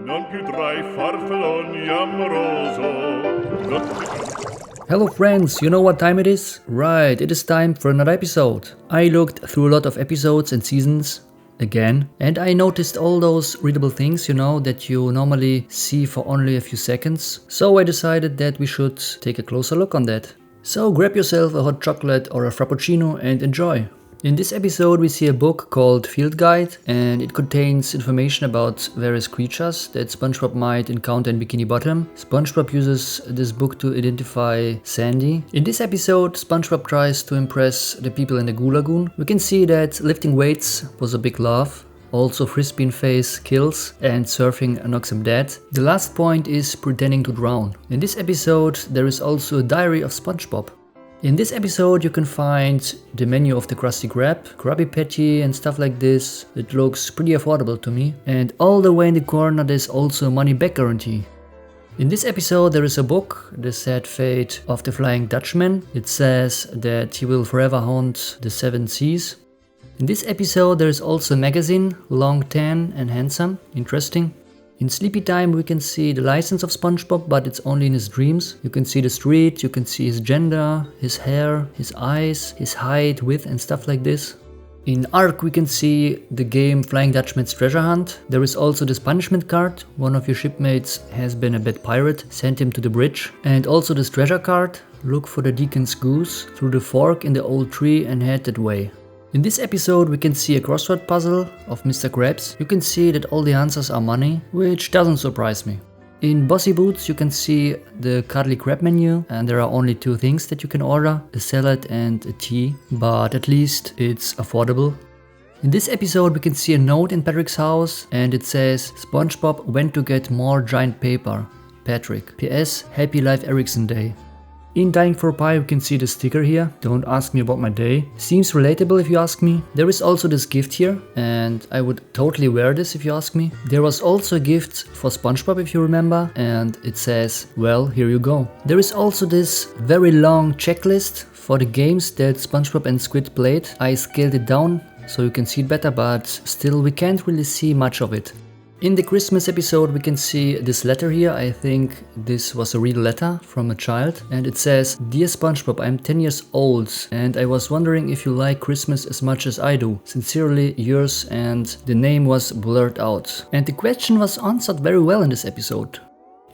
non più tra I farfalloni amoroso. Hello friends, you know what time it is? Right, it is time for another episode. I looked through a lot of episodes and seasons again, and I noticed all those readable things, that you normally see for only a few seconds. So I decided that we should take a closer look on that. So grab yourself a hot chocolate or a frappuccino and enjoy. In this episode we see a book called Field Guide, and it contains information about various creatures that SpongeBob might encounter in Bikini Bottom. SpongeBob uses this book to identify Sandy. In this episode, SpongeBob tries to impress the people in the Goo Lagoon. We can see that lifting weights was a big love. Also frisbee in face kills and surfing knocks him dead. The last point is pretending to drown. In this episode there is also a diary of SpongeBob. In this episode you can find the menu of the Krusty Krab, Krabby Patty and stuff like this. It looks pretty affordable to me. And all the way in the corner there's also a money back guarantee. In this episode there is a book, The Sad Fate of the Flying Dutchman. It says that he will forever haunt the 7 seas. In this episode there is also a magazine, long, tan and handsome, interesting. In Sleepy Time we can see the license of SpongeBob, but it's only in his dreams. You can see the street, you can see his gender, his hair, his eyes, his height, width and stuff like this. In Ark we can see the game Flying Dutchman's Treasure Hunt. There is also this punishment card. One of your shipmates has been a bad pirate, send him to the bridge. And also this treasure card, look for the deacon's goose through the fork in the old tree and head that way. In this episode we can see a crossword puzzle of Mr. Krabs. You can see that all the answers are money, which doesn't surprise me. In Bossy Boots you can see the Cuddly Crab menu, and there are only 2 things that you can order, a salad and a tea, but at least it's affordable. In this episode we can see a note in Patrick's house, and it says SpongeBob went to get more giant paper. Patrick. PS, Happy Life Ericsson Day. In Dying for a Pie we can see the sticker here, don't ask me about my day. Seems relatable if you ask me. There is also this gift here, and I would totally wear this if you ask me. There was also a gift for SpongeBob if you remember, and it says, well, here you go. There is also this very long checklist for the games that SpongeBob and Squid played. I scaled it down so you can see it better, but still we can't really see much of it. In the Christmas episode we can see this letter here. I think this was a real letter from a child, and it says, Dear SpongeBob, I'm 10 years old and I was wondering if you like Christmas as much as I do. Sincerely yours, and the name was blurred out. And the question was answered very well in this episode.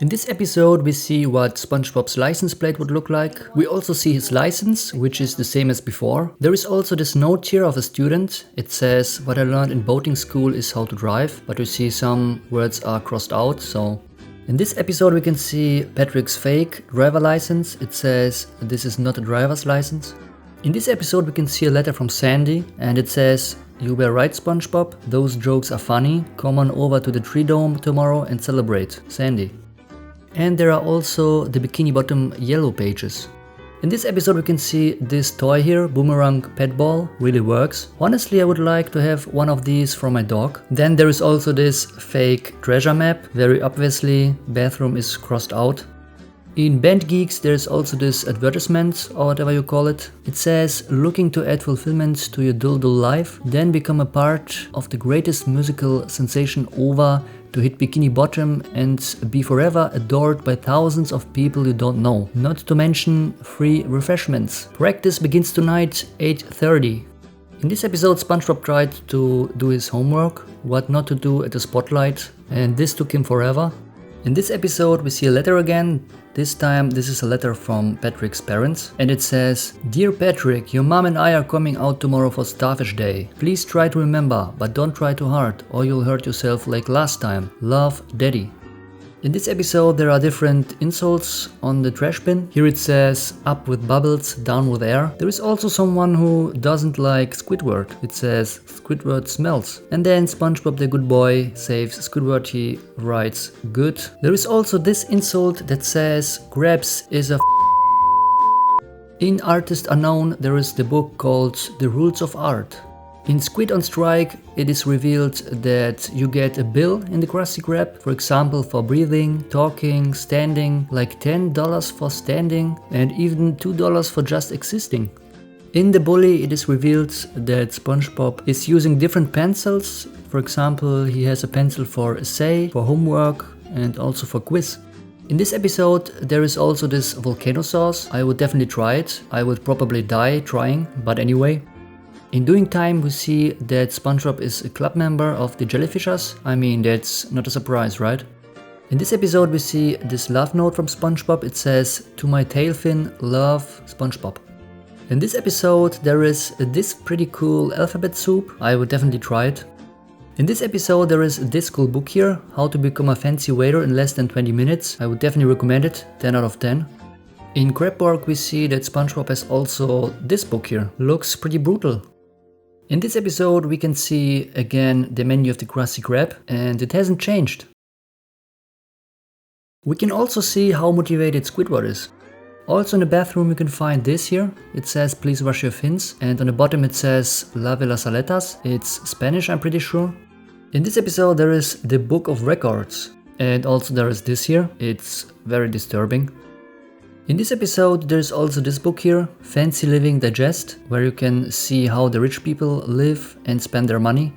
In this episode we see what SpongeBob's license plate would look like. We also see his license, which is the same as before. There is also this note here of a student. It says, what I learned in boating school is how to drive, but you see some words are crossed out, so. In this episode we can see Patrick's fake driver license. It says, this is not a driver's license. In this episode we can see a letter from Sandy, and it says, you were right SpongeBob, those jokes are funny. Come on over to the Tree Dome tomorrow and celebrate. Sandy. And there are also the Bikini Bottom yellow pages. In this episode we can see this toy here, Boomerang Pet Ball, really works. Honestly I would like to have one of these for my dog. Then there is also this fake treasure map, very obviously bathroom is crossed out. In Band Geeks there is also this advertisement, or whatever you call it. It says, looking to add fulfillment to your dull life, then become a part of the greatest musical sensation over to hit Bikini Bottom and be forever adored by thousands of people you don't know. Not to mention free refreshments. Practice begins tonight, 8:30. In this episode SpongeBob tried to do his homework, what not to do at the spotlight, and this took him forever. In this episode we see a letter again. This time this is a letter from Patrick's parents, and it says, Dear Patrick, your mom and I are coming out tomorrow for Starfish Day. Please try to remember, but don't try too hard or you'll hurt yourself like last time. Love, Daddy. In this episode there are different insults on the trash bin. Here it says, up with bubbles, down with air. There is also someone who doesn't like Squidward. It says, Squidward smells. And then SpongeBob the good boy saves Squidward, he writes, good. There is also this insult that says, Krabs is a In Artist Unknown there is the book called The Rules of Art. In Squid on Strike, it is revealed that you get a bill in the Krusty Krab, for example for breathing, talking, standing, like $10 for standing and even $2 for just existing. In The Bully, it is revealed that SpongeBob is using different pencils. For example, he has a pencil for essay, for homework, and also for quiz. In this episode, there is also this volcano sauce. I would definitely try it. I would probably die trying, but anyway. In Doing Time, we see that SpongeBob is a club member of the Jellyfishers. I mean, that's not a surprise, right? In this episode, we see this love note from SpongeBob. It says, "To my tail fin, love, SpongeBob." In this episode, there is this pretty cool alphabet soup. I would definitely try it. In this episode, there is this cool book here, How to Become a Fancy Waiter in Less Than 20 Minutes. I would definitely recommend it, 10 out of 10. In Crabborg, we see that SpongeBob has also this book here. Looks pretty brutal. In this episode, we can see again the menu of the Krusty Krab, and it hasn't changed. We can also see how motivated Squidward is. Also in the bathroom you can find this here. It says "Please wash your fins," and on the bottom it says "Lave las aletas." It's Spanish, I'm pretty sure. In this episode there is the Book of Records, and also there is this here. It's very disturbing. In this episode there is also this book here, Fancy Living Digest, where you can see how the rich people live and spend their money.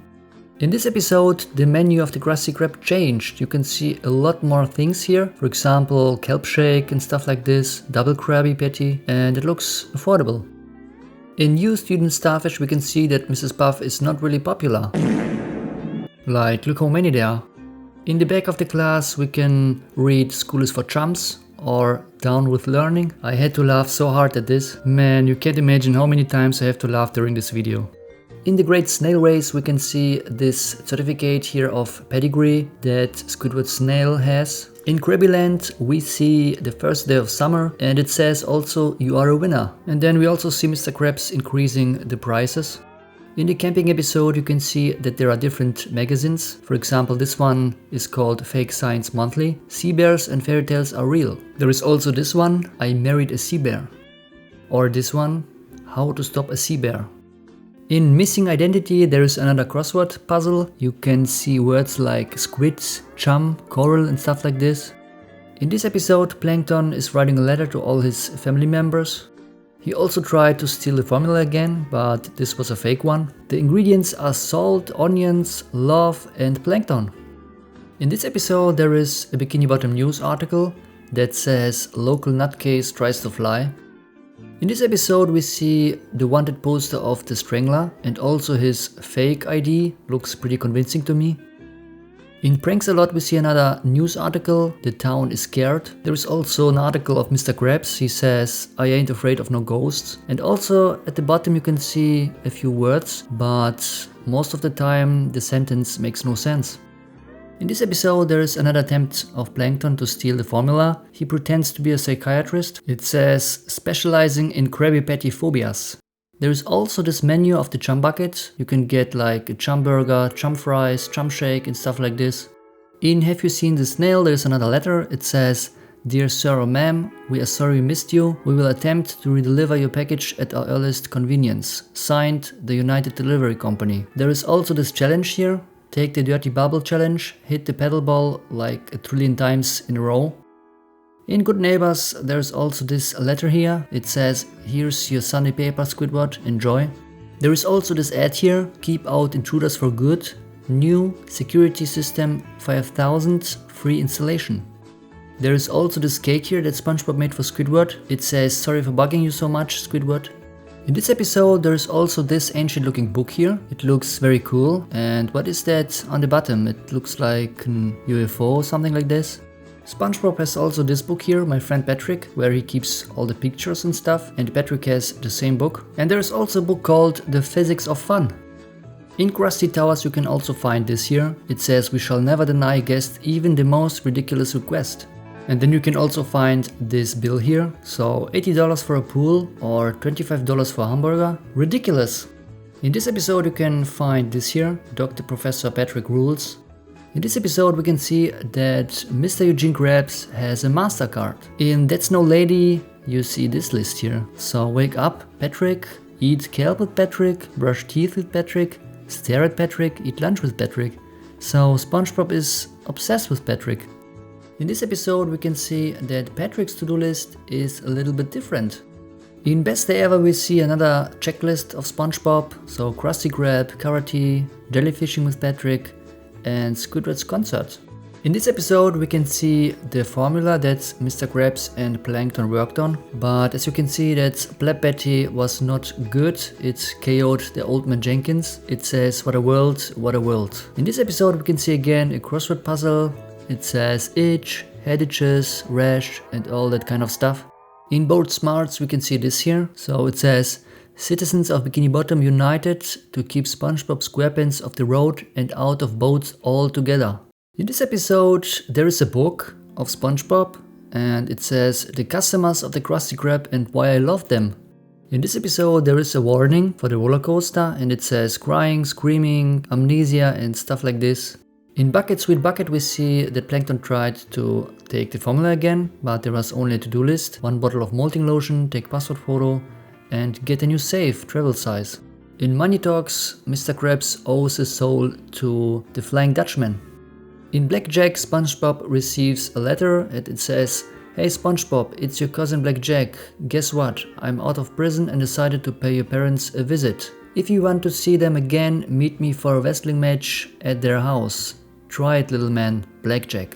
In this episode, the menu of the Krusty Krab changed. You can see a lot more things here. For example, kelp shake and stuff like this, double Krabby Patty, and it looks affordable. In New Student Starfish, we can see that Mrs. Puff is not really popular. Like, look how many there are. In the back of the class, we can read School is for Chumps or Down with Learning. I had to laugh so hard at this. Man, you can't imagine how many times I have to laugh during this video. In the Great Snail Race we can see this certificate here of pedigree that Squidward Snail has. In Krabbyland we see the first day of summer, and it says also "You are a winner." And then we also see Mr. Krabs increasing the prices. In the camping episode you can see that there are different magazines. For example, this one is called Fake Science Monthly. Sea bears and fairy tales are real. There is also this one, I Married a Sea Bear. Or this one, How to Stop a Sea Bear. In Missing Identity there is another crossword puzzle. You can see words like squid, chum, coral and stuff like this. In this episode Plankton is writing a letter to all his family members. He also tried to steal the formula again, but this was a fake one. The ingredients are salt, onions, love and plankton. In this episode there is a Bikini Bottom news article that says "Local nutcase tries to fly." In this episode we see the wanted poster of the Strangler, and also his fake ID looks pretty convincing to me. In Pranks a Lot we see another news article, "The town is scared." There is also an article of Mr. Krabs. He says "I ain't afraid of no ghosts." And also at the bottom you can see a few words, but most of the time the sentence makes no sense. In this episode there is another attempt of Plankton to steal the formula. He pretends to be a psychiatrist. It says "Specializing in Krabby Patty phobias." There is also this menu of the chum bucket. You can get like a chum burger, chum fries, chum shake and stuff like this. In Have You Seen the Snail there is another letter. It says "Dear Sir or Ma'am, we are sorry we missed you. We will attempt to redeliver your package at our earliest convenience. Signed, the United Delivery Company." There is also this challenge here. Take the Dirty Bubble Challenge, hit the pedal ball like 1 trillion times in a row. In Good Neighbors there's also this letter here. It says "Here's your Sunday paper, Squidward, enjoy." There is also this ad here, "Keep out intruders for good. New security system 5000, free installation." There is also this cake here that SpongeBob made for Squidward. It says "Sorry for bugging you so much, Squidward." In this episode there is also this ancient looking book here. It looks very cool. And what is that on the bottom? It looks like an UFO or something like this. SpongeBob has also this book here, My Friend Patrick, where he keeps all the pictures and stuff, and Patrick has the same book. And there is also a book called The Physics of Fun. In Krusty Towers you can also find this here. It says "We shall never deny a guest even the most ridiculous request." And then you can also find this bill here. So $80 for a pool or $25 for a hamburger. Ridiculous! In this episode you can find this here, Dr. Professor Patrick Rules. In this episode we can see that Mr. Eugene Krabs has a MasterCard. In That's No Lady you see this list here. So wake up Patrick, eat kelp with Patrick, brush teeth with Patrick, stare at Patrick, eat lunch with Patrick. So SpongeBob is obsessed with Patrick. In this episode we can see that Patrick's to-do list is a little bit different. In Best Day Ever we see another checklist of SpongeBob, so Krusty Krab, karate, Jellyfishing with Patrick, and Squidward's concert. In this episode we can see the formula that Mr. Krabs and Plankton worked on, but as you can see that Blab Betty was not good. It KO'd the old man Jenkins. It says, what a world, what a world. In this episode we can see again a crossword puzzle. It says itch, head itches, rash, and all that kind of stuff. In both smarts we can see this here. So it says, citizens of Bikini Bottom united to keep SpongeBob Squarepants off the road and out of boats altogether. In this episode there is a book of SpongeBob and it says, the customers of the Krusty Krab and why I love them. In this episode there is a warning for the roller coaster and it says crying, screaming, amnesia and stuff like this. In Bucket Sweet Bucket we see that Plankton tried to take the formula again, but there was only a to-do list, 1 bottle of molting lotion, take password photo, and get a new safe, travel size. In Money Talks, Mr. Krabs owes his soul to the Flying Dutchman. In Blackjack, SpongeBob receives a letter and it says, hey SpongeBob, it's your cousin Blackjack. Guess what? I'm out of prison and decided to pay your parents a visit. If you want to see them again, meet me for a wrestling match at their house. Try it, little man, Blackjack.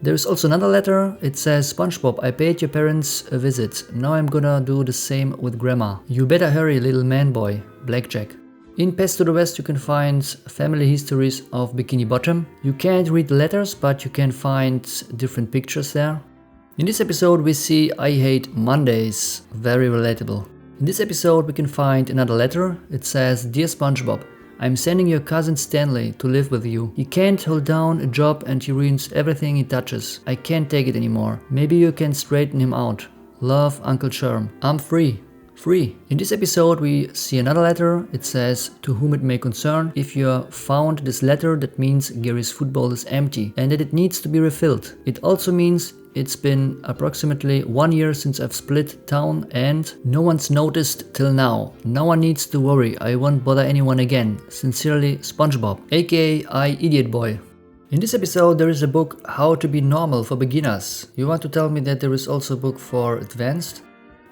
There is also another letter. It says, SpongeBob, I paid your parents a visit. Now I'm gonna do the same with Grandma. You better hurry, little man boy, Blackjack. In Pest to the West you can find family histories of Bikini Bottom. You can't read the letters, but you can find different pictures there. In this episode we see I hate Mondays. Very relatable. In this episode we can find another letter. It says, Dear SpongeBob, I'm sending your cousin Stanley to live with you. He can't hold down a job and he ruins everything he touches. I can't take it anymore. Maybe you can straighten him out. Love, Uncle Sherm. I'm free. Free. In this episode we see another letter. It says, to whom it may concern, if you found this letter, that means Gary's football is empty and that it needs to be refilled. It also means it's been approximately 1 year since I've split town and no one's noticed till now. No one needs to worry, I won't bother anyone again. Sincerely, SpongeBob, aka I Idiot Boy. In this episode there is a book, How to be Normal for Beginners. You want to tell me that there is also a book for advanced?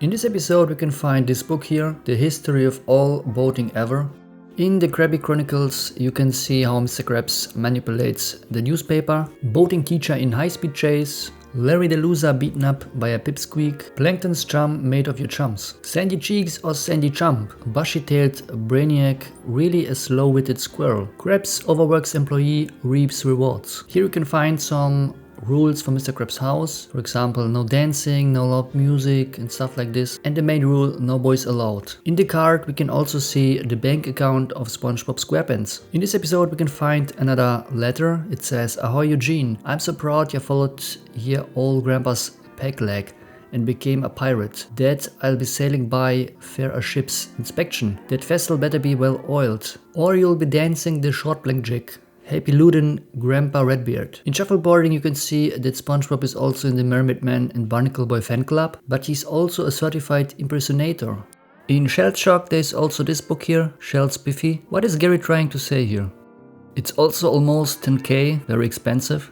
In this episode we can find this book here, The History of All Boating Ever. In the Krabby Chronicles you can see how Mr. Krabs manipulates the newspaper, boating teacher in high-speed chase, Larry the Loser beaten up by a pipsqueak, Plankton's chum made of your chums, Sandy Cheeks or Sandy Chump, bushy-tailed brainiac, really a slow-witted squirrel, Krabs overworks employee, reaps rewards. Here you can find some rules for Mr. Krabs' house, for example, no dancing, no loud music and stuff like this, and the main rule, no boys allowed. In the card we can also see the bank account of SpongeBob Squarepants. In this episode we can find another letter. It says, Ahoy Eugene, I'm so proud you followed here all Grandpa's peg leg and became a pirate. That I'll be sailing by fair a ship's inspection. That vessel better be well oiled, or you'll be dancing the short blackjack. Happy Ludin, Grandpa Redbeard. In Shuffleboarding you can see that SpongeBob is also in the Mermaid Man and Barnacle Boy fan club, but he's also a certified impersonator. In Shell Shock there's also this book here, Shell's Spiffy. What is Gary trying to say here? It's also almost 10k, very expensive.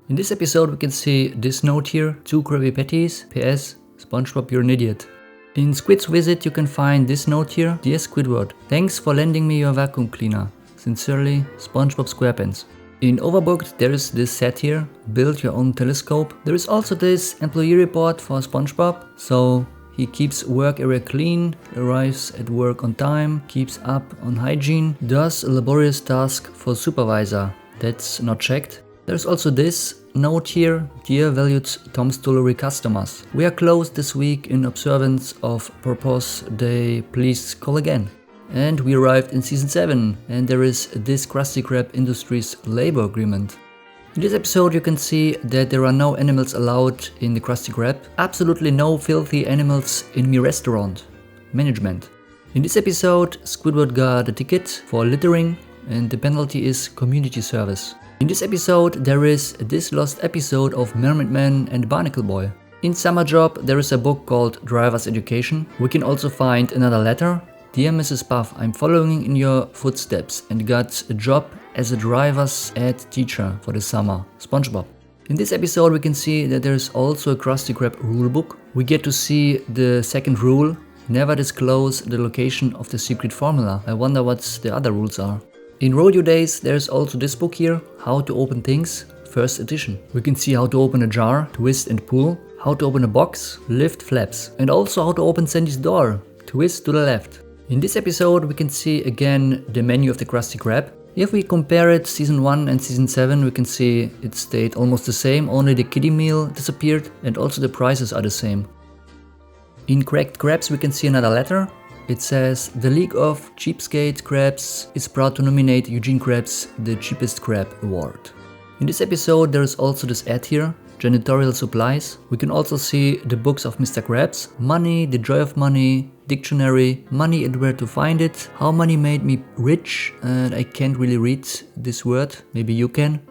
In this episode we can see this note here, 2 Krabby Patties, PS, SpongeBob you're an idiot. In Squid's Visit you can find this note here, Dear Squidward, thanks for lending me your vacuum cleaner. Sincerely, SpongeBob Squarepants. In Overbooked there is this set here, build your own telescope. There is also this employee report for SpongeBob, so he keeps work area clean, arrives at work on time, keeps up on hygiene, does a laborious task for supervisor. That's not checked. There's also this note here, dear valued Tom Stollery customers. We are closed this week in observance of Purpose Day, please call again. And we arrived in season 7 and there is this Krusty Krab Industries labor agreement. In this episode you can see that there are no animals allowed in the Krusty Krab. Absolutely no filthy animals in me restaurant. Management. In this episode Squidward got a ticket for littering and the penalty is community service. In this episode there is this lost episode of Mermaid Man and Barnacle Boy. In Summer Job there is a book called Driver's Education. We can also find another letter. Dear Mrs. Buff, I'm following in your footsteps and got a job as a driver's ed teacher for the summer. SpongeBob. In this episode we can see that there is also a Krusty Krab rulebook. We get to see the second rule, never disclose the location of the secret formula. I wonder what the other rules are. In Rodeo Days there's also this book here, How to Open Things, first edition. We can see how to open a jar, twist and pull, how to open a box, lift flaps, and also how to open Sandy's door, twist to the left. In this episode we can see again the menu of the Krusty Krab. If we compare it season 1 and season 7, we can see it stayed almost the same, only the kiddie meal disappeared and also the prices are the same. In Cracked Crabs we can see another letter. It says, the League of Cheapskate Crabs is proud to nominate Eugene Krabs the Cheapest Crab Award. In this episode there is also this ad here, janitorial supplies. We can also see the books of Mr. Krabs, Money, The Joy of Money, Dictionary, Money and Where to Find It, How Money Made Me Rich, and I can't really read this word, maybe you can.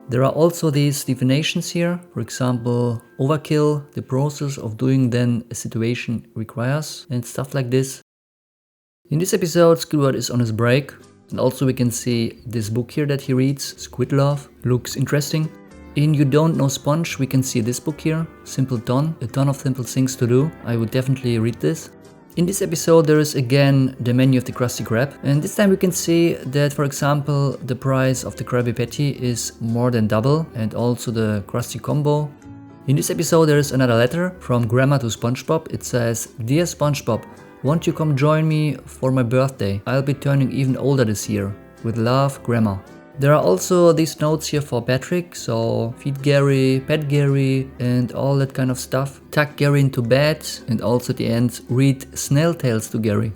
There are also these definitions here, for example, overkill, the process of doing than a situation requires, and stuff like this. In this episode, Squidward is on his break, and also we can see this book here that he reads, Squid Love, looks interesting. In You Don't Know Sponge, we can see this book here, Simple Ton, a ton of simple things to do. I would definitely read this. In this episode there is again the menu of the Krusty Krab, and this time we can see that, for example, the price of the Krabby Patty is more than double, and also the Krusty Combo. In this episode there is another letter from Grandma to SpongeBob. It says, Dear SpongeBob, won't you come join me for my birthday? I'll be turning even older this year. With love, Grandma. There are also these notes here for Patrick, so feed Gary, pet Gary, and all that kind of stuff. Tuck Gary into bed, and also at the end read Snail Tales to Gary.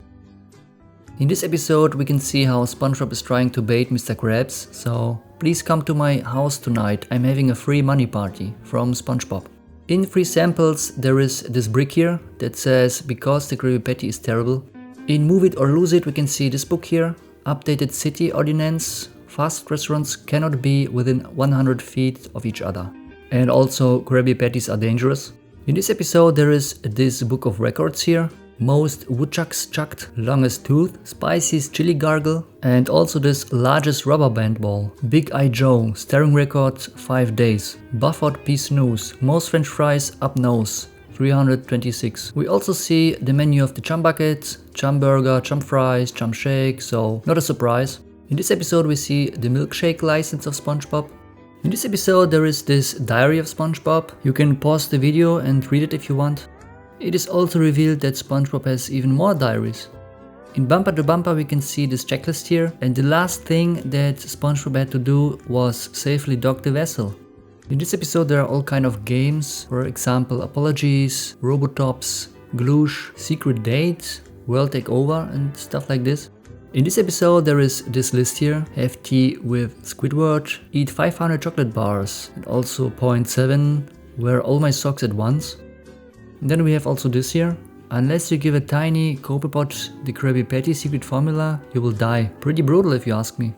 In this episode we can see how SpongeBob is trying to bait Mr. Krabs, so please come to my house tonight, I'm having a free money party, from SpongeBob. In free samples there is this brick here that says, because the Krabby Patty is terrible. In Move It or Lose It we can see this book here, Updated City Ordinance. Fast restaurants cannot be within 100 feet of each other. And also Krabby Patties are dangerous. In this episode there is this book of records here. Most woodchucks chucked, longest tooth, spiciest chili gargle, and also this largest rubber band ball. Big Eye Joe, staring record 5 days. Bufford Pea Snooze, most french fries up nose. 326. We also see the menu of the Chum Bucket, Chum Burger, Chum Fries, Chum Shake, so not a surprise. In this episode we see the milkshake license of SpongeBob. In this episode there is this diary of SpongeBob. You can pause the video and read it if you want. It is also revealed that SpongeBob has even more diaries. In Bumper to Bumper we can see this checklist here, and the last thing that SpongeBob had to do was safely dock the vessel. In this episode there are all kind of games, for example Apologies, Robotops, Gloosh, Secret Date, World Takeover and stuff like this. In this episode there is this list here, have tea with Squidward, eat 500 chocolate bars, and also point 7, wear all my socks at once. And then we have also this here, unless you give a tiny Copepod the Krabby Patty secret formula, you will die. Pretty brutal if you ask me.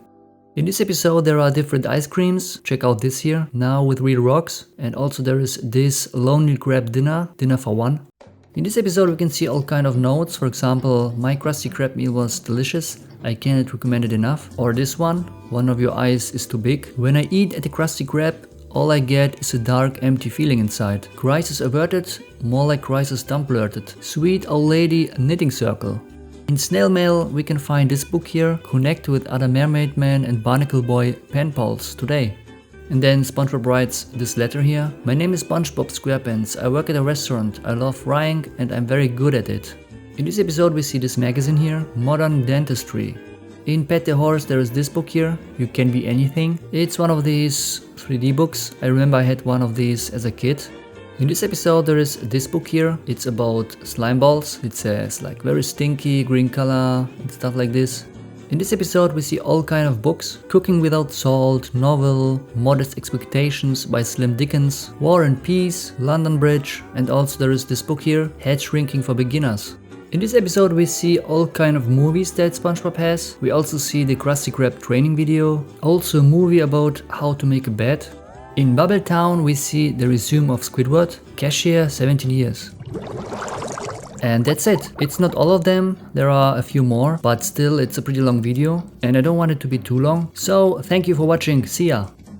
In this episode there are different ice creams, check out this here, now with real rocks, and also there is this Lonely Crab dinner for one. In this episode we can see all kind of notes, for example, my Krusty Krab meal was delicious, I cannot recommend it enough. Or this one of your eyes is too big. When I eat at the Krusty Krab, all I get is a dark empty feeling inside. Crisis averted, more like crisis dump blurted. Sweet old lady knitting circle. In Snail Mail we can find this book here, connect with other Mermaid Man and Barnacle Boy pen pals today. And then SpongeBob writes this letter here. My name is SpongeBob Squarepants. I work at a restaurant. I love frying and I'm very good at it. In this episode we see this magazine here, Modern Dentistry. In Pet the Horse there is this book here, You Can Be Anything. It's one of these 3D books. I remember I had one of these as a kid. In this episode there is this book here. It's about slime balls. It says like very stinky, green color and stuff like this. In this episode we see all kind of books. Cooking Without Salt, novel, Modest Expectations by Slim Dickens, War and Peace, London Bridge, and also there is this book here, Head Shrinking for Beginners. In this episode we see all kind of movies that SpongeBob has. We also see the Krusty Krab training video, also a movie about how to make a bed. In Bubble Town we see the resume of Squidward, cashier 17 years. And that's it. It's not all of them, there are a few more, but still it's a pretty long video and I don't want it to be too long. So thank you for watching, see ya!